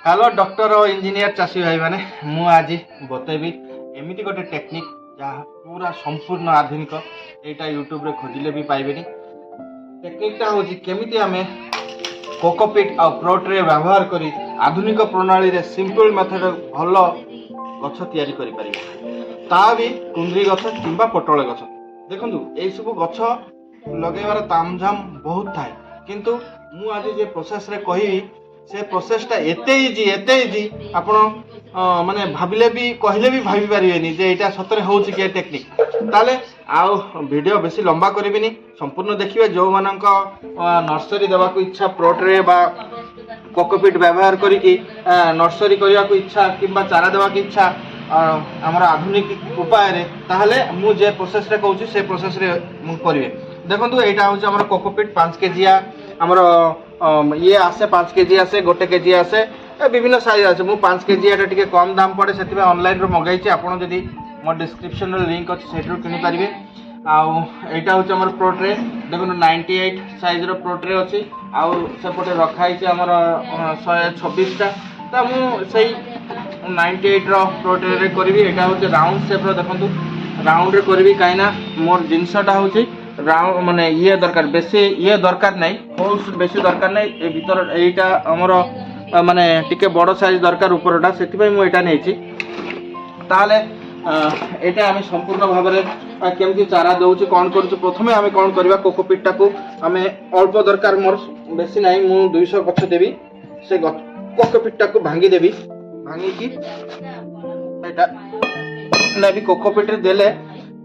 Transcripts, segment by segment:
Hello doctor और engineer चाषी भाई मैंने मु आज बतेबी एमती गोटे टेक्निक जहाँ पूरा संपूर्ण आधुनिक यहाँ यूट्यूब रे खोजिले भी पाइबेनी। टेक्निकटा हूँ केमिति आमे कोकोपीट आ प्रोट्रे व्यवहार करी आधुनिक प्रणाली रे सिंपल मेथड भल गछ तैयारी करि परिबे, ता भी कुंद्री गछ किंबा पोटल गछ। देखंतु एई सब गछ लगेबार तामझाम बहुत थाए, किंतु मु आज जे प्रोसेस रे कहिबी से प्रोसेसटा एते इजी आपण माने भाबिले भी कहले भी भाबी पारिबेनी जे एटा सतरे होउची के टेक्निक। ताले आउ वीडियो बेसी लंबा करिबिनी, संपूर्ण देखिबे। जो मानक नर्सरी देबा को इच्छा प्रोट्रे बा कोकोपीट व्यवहार करिकी नर्सरी करिया को इच्छा किंबा चारा देबा की इच्छा हमर आधुनिक उपाय रे, ताहले मु जे प्रोसेस रे कहूची से प्रोसेस रे मु करिवे। देखंतु एटा होउची हमर कोकोपीट 5 केजिया हमर ये आसे 5 केजी आसे 1 केजी आसे विभिन्न साइज आसे। मु 5 केजी एटा टिके कम दाम पड़े से ऑनलाइन रो मंगाइछि। आपण जदी मो डिस्क्रिप्शन रे लिंक अछि सेठरो किनि पारिबे। आउ एटा होछि हमर प्रोट्रे, देखो 98 साइज रो प्रोट्रे अछि। आउ सेपटे रखाइछि हमर 126 टा, त मु सेही 98 रो प्रोट्रे रे करबी। एटा होछि राउंड शेप रो, देखंतु राउंड रे करबी काइना मोर जिंसटा होछि राउंड माने ये दरकार, बेसी ये दरकार नहीं, होल्स बेसी दरकार नहीं। ए भीतर एटा हमर माने टिके बड़ साइज दरकार ऊपरटा, सेति पय मु एटा नेछि। ताले एटा आमे संपूर्ण भाव में केमती चारा दउछि कोन करूछु। प्रथमे आमे कोन करबा, कोकोपीट टाकू आमे अल्प दरकार, मोर बेसी नहीं, मु 200 गछ देबी। से कोकोपीट टाकू भांगी देबी, भांगी की एटा नेबी कोकोपीट रे देले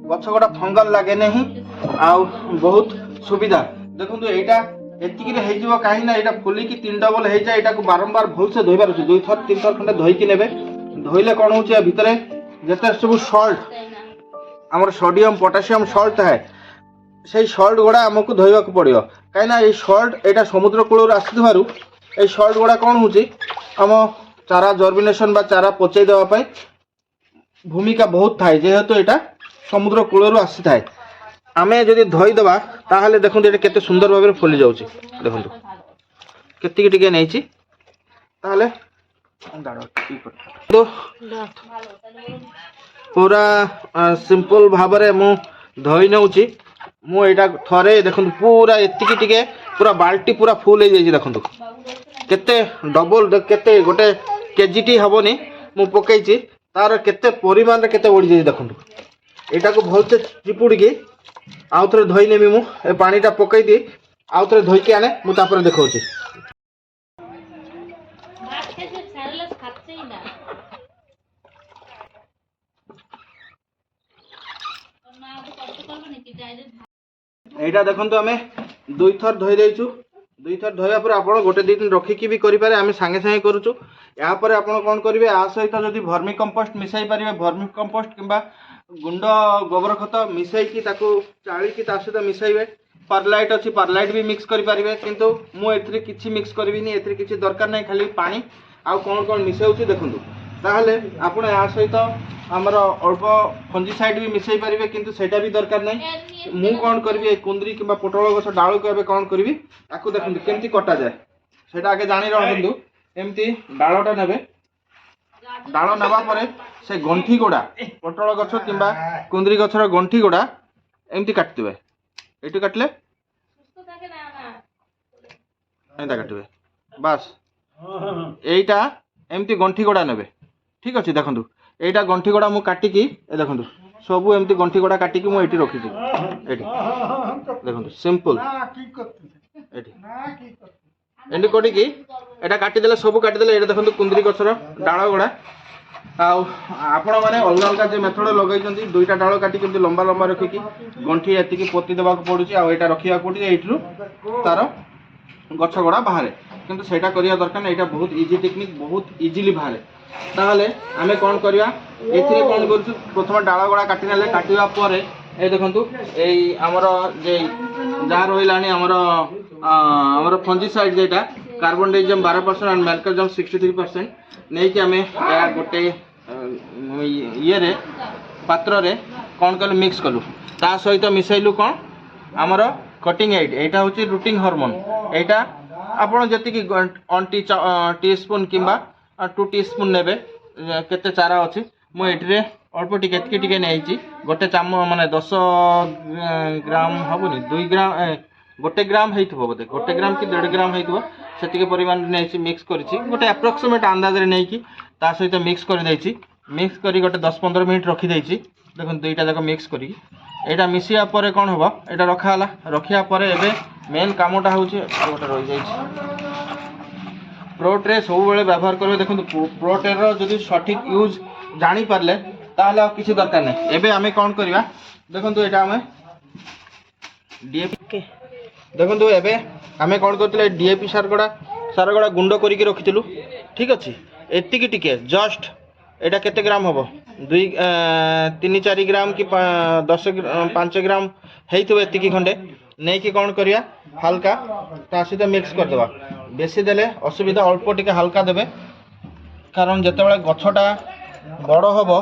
गछ गोटा फंगल लागे नहीं, आउ बहुत सुविधा। देखो एटा एतिकी रे हेजिबो, काहे ना एटा फुली की 3 डबल हे जाय। एटा को बारंबार भल से धोइबार अछि, 2 थर 3 थर खंडे धोई की नेबे। धोइले कोन होछि ए भितरे जेते सब सॉल्ट हमर सोडियम पोटेशियम सॉल्ट है, सेही सॉल्ट गोडा हमकु धोइबा को पड़ियो। काहे ना ए सॉल्ट एटा समुद्र कूल रे आसीथारु ए सॉल्ट गोडा कोन होछि हम चारा जर्मिनेशन बा चारा पचै देबा पय भूमिका बहुत थाए, जेहेतु एटा समुद्र कूल रे आसी थाए। आमे जदि धोई देबा ताहले देखो एटा केते सुंदर भाबे फुली जाउछि। देखो केतिकी टिके नैछि, ताहले तो पूरा सिंपल भाबरे मु धोई नउछि। मु एटा थरे देखो पूरा एतिकी टिके पूरा बाल्टी पूरा फुल हे जाइछि। देखो केते डबल केते गोटे केजीटी हबोनी मु पकैछि, तार केते परिमाण रे केते ओडी जाइछि। देखो एटा को भल से चिपुड़ी के आउ थरे धोई नेमी। मु ए पानीटा पकई दी, आउ थरे धोई के आने मु तापर देखौछि। एटा देखंतु हमें 2 थर धोई देइछु। 2 थर धोया पर आपण गोटे दिन रखिकी भी करि पारे, आमे संगे संगे करूछु। या पर आपण कोन करिवे, आ सहित जदि वर्मी कंपोस्ट मिसाई पारिवे, वर्मी कंपोस्ट किंबा गुंड गोबर खत मिसाई की ताकू चाली की ता सहित मिसाइबे। परलाइट अछि, परलाइट भी मिक्स करि पारिवे, किंतु मु एथरे किछि मिक्स करबिनी, एथरे किछि दरकार नै, खाली पानी आउ कोन कोन मिसाउछि देखंतु। ताहले आपण या सहित हमर अल्प फंजीसाइड भी मिसाई पारिवे, किंतु सेटा भी दरकार नै। मु कोन करबी, कुंदरी किंबा पोटल गछ डाळ को एबे कोन करबी, ताकू देखंतु केमती कटा जाय सेटा आगे जानि रहंतु। एमती डाळटा नेबे, डाळ नबा परे से गंठी गोडा पोटल गछ किंबा कुंदरी गछर गंठी गोडा एमती काटतिबे। एटू काटले एंता काटबे बस। एइटा एमती गंठी गोडा नेबे, ठीक अछि। देखंतु एइटा गंठी गोडा मु काटी की ए देखंतु सबु एमती गंठी गोडा काटी की मु एटी रखी छी। एटी देखंतु सिंपल एटी एंडी कोडी की एटा काटी देले, सबु काटी देले। एटा देखंतु कुंदरी गछर डाळ गोडा। आपण मैंने अलग अलग जो मेथड लगे 2टा डाल काटी लंबा लंबा रखिकी गंठी एतिकी पोती देवा पड़ू, आईटा रखा पड़े ये तार गछ गड़ा बाहर, किंतु सेटा करिया दरकार ना। यहाँ बहुत इजी टेक्निक, बहुत इजिली बाहर। ताहले आमे कोन करिया एथिरे कोन करछु प्रथम डाला गडा काटि नेले काटिवा परे ए देखंतु एई हमर जे जा रहिलानी हमर फंजीसाइड जेटा कार्बन डाइऑक्साइड 12% एंड मेर्कुरियम 63% नै कि आमे या गोटे ये रे पात्र रे कोन कल मिक्स कलु ता सहित मिसैलु कोन हमर कटिंग एड एटा होची रूटिंग हार्मोन एटा आपण जति कि 1 टी स्पून किंबा 2 टी स्पून नेबे केते चारा अछि मु एटरे अल्प टिके टिके नेइची गोटे चाम माने 10 ग्राम हबनी 2 ग्राम गोटे ग्राम हेइथबो बोते गोटे ग्राम कि 1.5 ग्राम हेइथबो सेतिके परिमाण नेइची मिक्स करिछि गोटे अप्रोक्सीमेट अंदाज रे नेइकी ता सहित मिक्स कर देइछि मिक्स करी गोटे 10-15 मिनिट रखि देइछि देखन दुईटा जाक मिक्स करी एटा मिसिया परे कोन होबो एटा रखा हला रखिया परे एबे मेन कामटा होउछि गोटे रहि जाइछि प्रोट्रे सब बेले व्यवहार करबे देखन प्रोट्रे रो जदि सठिक यूज जानि परले ताहले आ किछि दरकार नै एबे आमे कोन करिवा देखन एटा आमे डीएपी के देखन एबे आमे कोन करतिले डीएपी सार गडा गुंड करी के रखितिलु ठीक अछि एतिकी टिके जस्ट एटा केते ग्राम होबो 3-4 ग्राम कि 5 ग्राम हेइतो एतिकी खंडे नै कि कोन करिया हल्का ता सहित मिक्स कर देबा बेसी देले असुविधा अल्प टिके हल्का देबे कारण जते बेले गछटा बड़ होबो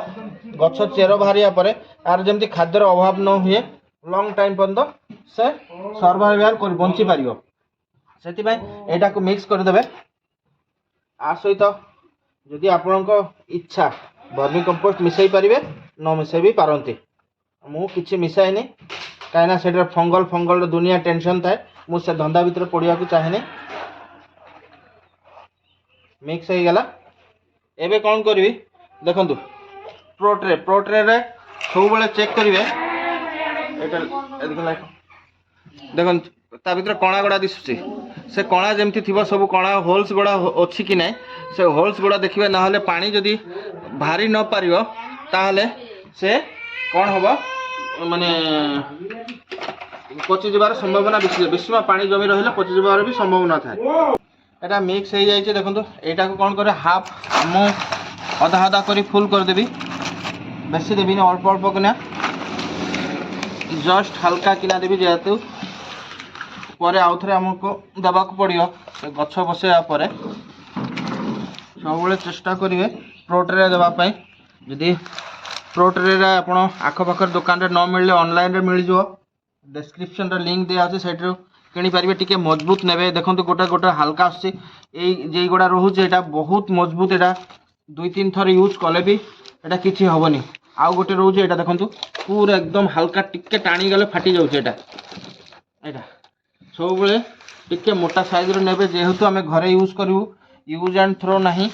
गछ चेर बाहरिया परे आर जेमति खाद्यर अभाव न हुए लॉन्ग टाइम पर्यंत से सर्वाइवल कर बंची पारियो सेति भाई एटा को मिक्स कर देबे आ सहित जदि आपनक इच्छा वर्मी कंपोस्ट मिसई पारिबे न मिसई भी पारंती मु किछि मिसाइनी काइना सेटर फंगल दुनिया टेंशन थाए मु से धंदा भीतर पड़िया को चाहेनी मिक्स हो गला एबे कोन करबी देखंतु प्रोट्रे रे सब बेले चेक करिवे एटा देखन ता भीतर कणा गडा दिसुची से कणा जेमति थिबो सब कणा होल्स गडा अछि कि नै से होल्स गडा देखिबे ना हले पानी जदी भारी न पारिबो ताहले से कोन होबो माने पचि जबार संभावना बेसी पानी जमी रहिले पचि जबार भी संभावना थाए एटा मिक्स हो जाइए देखो एटा को कौन करे हाफ मु आधा आधा करी फुल कर देबी बेसी देबी ना अल्प अल्प किना जस्ट हल्का किना देबी जेहेतु परे आउ थे हमको देवाक पड़ियो से गछ बसैया परे सब बेले चेष्टा करेंगे प्रोट्रे देवाई जदि प्रोट्रे आपण आखपाखर दुकान रे न मिलले ऑनलाइन रे मिल जो डिस्क्रिप्शन रे लिंक दिया अछि सेठरो किनी पारिबे टिके मजबूत नेबे देखंतु गोटा गोटा हल्का आछि एई जे गोडा रहू एटा बहुत मजबूत एटा 2-3 थर यूज कले भी एटा किछि होबनी आउ गोटे रहू एटा देखंतु पूरा एकदम हल्का टिके टाणी गले फाटी जाउ एटा एटा सब बेले टिके मोटा साइज रो नेबे जेहेतु आमे घरे यूज करू यूज एंड थ्रो नाही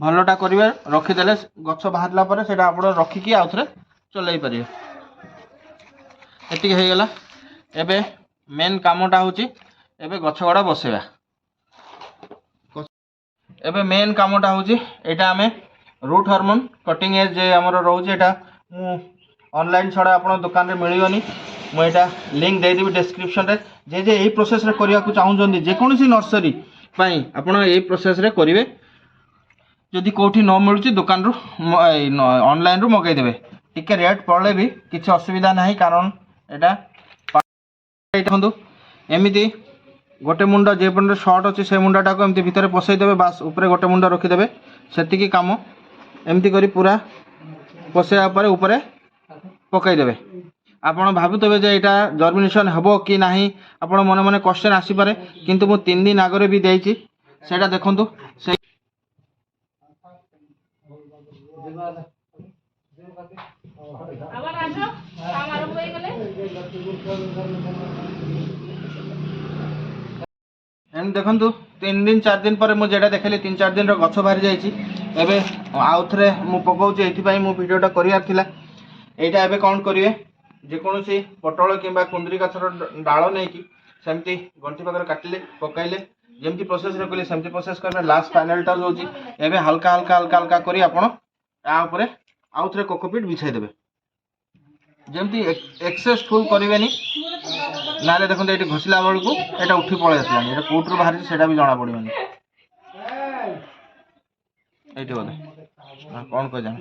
भलटा करिवे रखि देले गछ बाहरला परे सेटा आपण रखि की आउथरे चलै परियो एतिक हे गेला एबे मेन कामटा होची एबे गछ गडा बसेबा एबे मेन कामटा होची एटा आमे रूट हार्मोन कटिंग एज जे हमर रहउची एटा मु ऑनलाइन छडा आपण दुकान रे मिलियोनी मु एटा लिंक दे देबी डिस्क्रिप्शन रे जे जे एई प्रोसेस रे करिया को चाहू जंदी जे कोनसी नर्सरी पई आपण एई प्रोसेस रे करिवे जदि कोठी न मिलुची दुकान रु ऑनलाइन रु मगाई देबे टिके रेट पड़ले भी किछि असुविधा नाही कारण एटा देखंतु एमिति गोटे मुंडा जे पन शॉर्ट अछि से मुंडाटा को एमिति भितर पसै देबे बास ऊपर गोटे मुंडा रखि देबे सेतिकी काम एमिति करी पूरा पसैया परे ऊपर पकाई देबे आपण भाबुतबे जे एटा जर्मिनेशन हबो कि नाही आपण मन मन क्वेश्चन आसी पारे किंतु मु 3 दिन आगरे भी देइची सेटा देखंतु से एम देखंतु 3 दिन 4 दिन पर मु जेटा देखली 3-4 दिन रो गछ बाहरी जाईची एबे आउ थरे मु पकाउची एथि पई मु वीडियोटा करियार थिला एटा एबे कोन करिवे जे कोनोसी पटल किंबा कुंदरी गछर डाळ नै कि सेमति गंठी पकर काटिले पकाइले जेमति प्रोसेस रे कले सेमति प्रोसेस करबे लास्ट फाइनल टच होची एबे हल्का हल्का हल्का हल्का करी आपण आ ऊपर आउ थरे कोकोपीट बिछाई देबे जेमति एक्सेस फुल करिवेनी नाले देखंतु एटी घसिला बेलकू एटा उठी पळे आसलानी एटा कोटरो बाहर सेटा भी जाना पड़िबनी এইটি बोले कौन कह जाए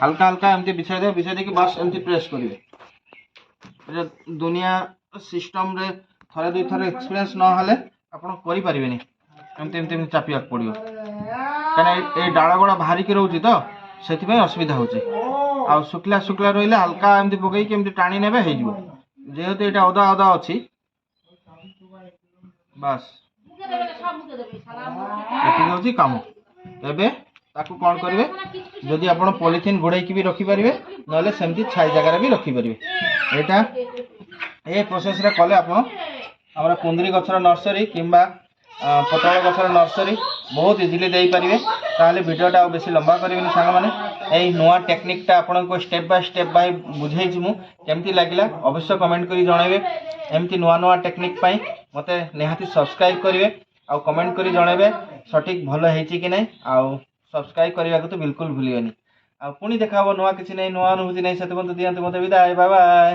हल्का हल्का एमती बिछाई दे कि बस एमती प्रेस करेंगे दुनिया सिस्टम रे थरे दुई थर एक्सपीरियंस न हेले आपण करि परिबेनी एमती एमती चापिया पड़ियो कने ए डाळ गोड़ा भारी के रहउची तो सेति पय असुविधा होची आ सुखला सुखला रहिले हल्का एमती पकई के एमती टाणी नेबे हे जिवो जेहेतु एटा ओदा ओदा अछि बस एति होची काम एबे ताकू कौन करेंगे जदि आप पॉलिथीन घोड़ाई भी रखिपारे ना सेमती छाई जगार भी रखिपारे यहाँ ये प्रोसेस रे कले आप कुंदरी गछर नर्सरी किंबा पटल गछर नर्सरी बहुत इजिली दे पारे ताले वीडियोटा बेसी लंबा करेंगे सांग मैंने यही नुआ टेक्निकटा आपको स्टेप बाय बुझे केमती लगिला अवश्य कमेंट करी जनइबे एमती नुआ नुआ टेक्निक पाई मते निहाती सब्सक्राइब करेंगे आउ कमेंट करी जनइबे सठिक भल होईची कि नहीं आउ सब्सक्राइब करने को तो बिल्कुल भूलिए आ पुणी देखा नुआ किसी नहीं नुआ अनुभूति नहीं से दिखाते मत विदाय बाय बाय।